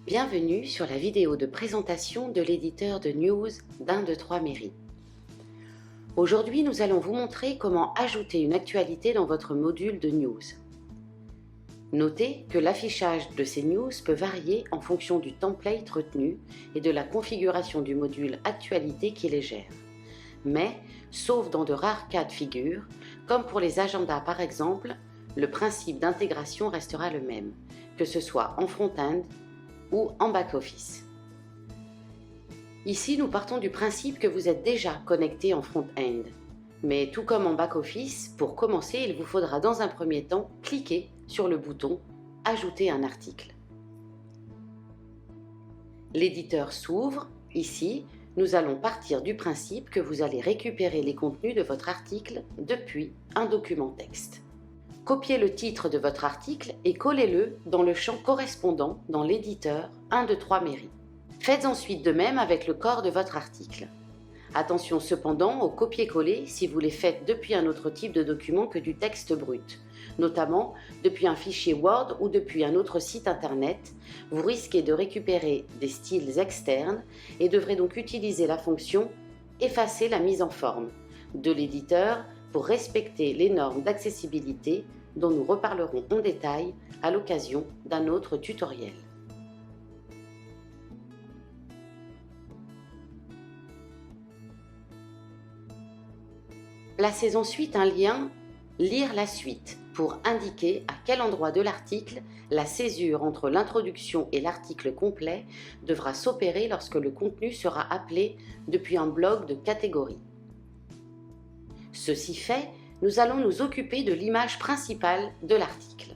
Bienvenue sur la vidéo de présentation de l'éditeur de news d'1, 2, 3 Mairie. Aujourd'hui, nous allons vous montrer comment ajouter une actualité dans votre module de news. Notez que l'affichage de ces news peut varier en fonction du template retenu et de la configuration du module actualité qui les gère. Mais, sauf dans de rares cas de figure, comme pour les agendas par exemple, le principe d'intégration restera le même, que ce soit en front-end ou en back-office. Ici, nous partons du principe que vous êtes déjà connecté en front-end. Mais tout comme en back-office, pour commencer, il vous faudra dans un premier temps cliquer sur le bouton « Ajouter un article ». L'éditeur s'ouvre. Ici, nous allons partir du principe que vous allez récupérer les contenus de votre article depuis un document texte. Copiez le titre de votre article et collez-le dans le champ correspondant dans l'éditeur 1, 2, 3 Mairie. Faites ensuite de même avec le corps de votre article. Attention cependant au copier-coller si vous les faites depuis un autre type de document que du texte brut, notamment depuis un fichier Word ou depuis un autre site internet. Vous risquez de récupérer des styles externes et devrez donc utiliser la fonction « Effacer la mise en forme » de l'éditeur pour respecter les normes d'accessibilité dont nous reparlerons en détail à l'occasion d'un autre tutoriel. Placez ensuite un lien « Lire la suite » pour indiquer à quel endroit de l'article la césure entre l'introduction et l'article complet devra s'opérer lorsque le contenu sera appelé depuis un bloc de catégorie. Ceci fait, nous allons nous occuper de l'image principale de l'article.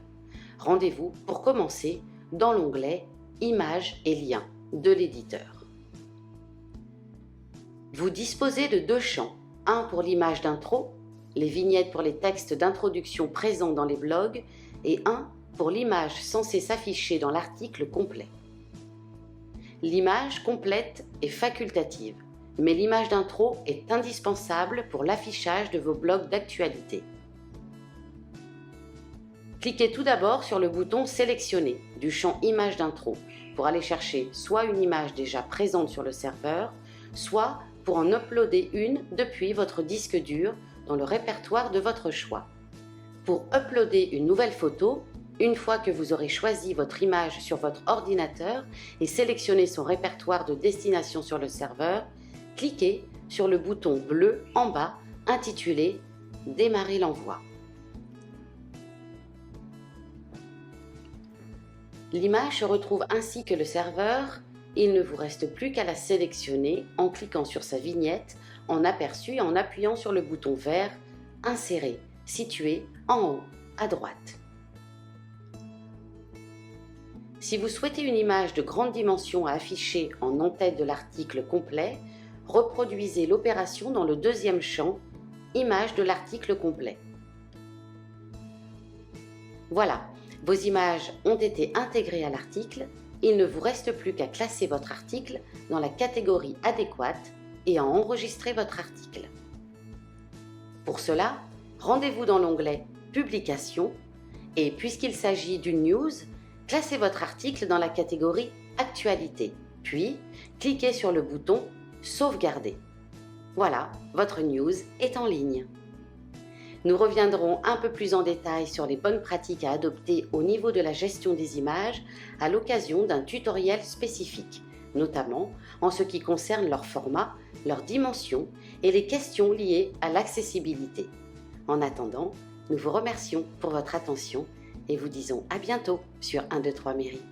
Rendez-vous pour commencer dans l'onglet « Images et liens » de l'éditeur. Vous disposez de deux champs, un pour l'image d'intro, les vignettes pour les textes d'introduction présents dans les blogs, et un pour l'image censée s'afficher dans l'article complet. L'image complète est facultative, mais l'image d'intro est indispensable pour l'affichage de vos blogs d'actualité. Cliquez tout d'abord sur le bouton « Sélectionner » du champ « Image d'intro » pour aller chercher soit une image déjà présente sur le serveur, soit pour en uploader une depuis votre disque dur dans le répertoire de votre choix. Pour uploader une nouvelle photo, une fois que vous aurez choisi votre image sur votre ordinateur et sélectionné son répertoire de destination sur le serveur, cliquez sur le bouton bleu en bas intitulé « Démarrer l'envoi ». L'image se retrouve ainsi que le serveur. Il ne vous reste plus qu'à la sélectionner en cliquant sur sa vignette en aperçu et en appuyant sur le bouton vert « Insérer » situé en haut à droite. Si vous souhaitez une image de grande dimension à afficher en en-tête de l'article complet, reproduisez l'opération dans le deuxième champ « Image de l'article complet ». Voilà, vos images ont été intégrées à l'article. Il ne vous reste plus qu'à classer votre article dans la catégorie adéquate et à enregistrer votre article. Pour cela, rendez-vous dans l'onglet « Publication » et puisqu'il s'agit d'une news, classez votre article dans la catégorie « Actualité », puis cliquez sur le bouton « Sauvegarder ». Voilà, votre news est en ligne. Nous reviendrons un peu plus en détail sur les bonnes pratiques à adopter au niveau de la gestion des images à l'occasion d'un tutoriel spécifique, notamment en ce qui concerne leur format, leur dimension et les questions liées à l'accessibilité. En attendant, nous vous remercions pour votre attention et vous disons à bientôt sur 1, 2, 3 Mairie.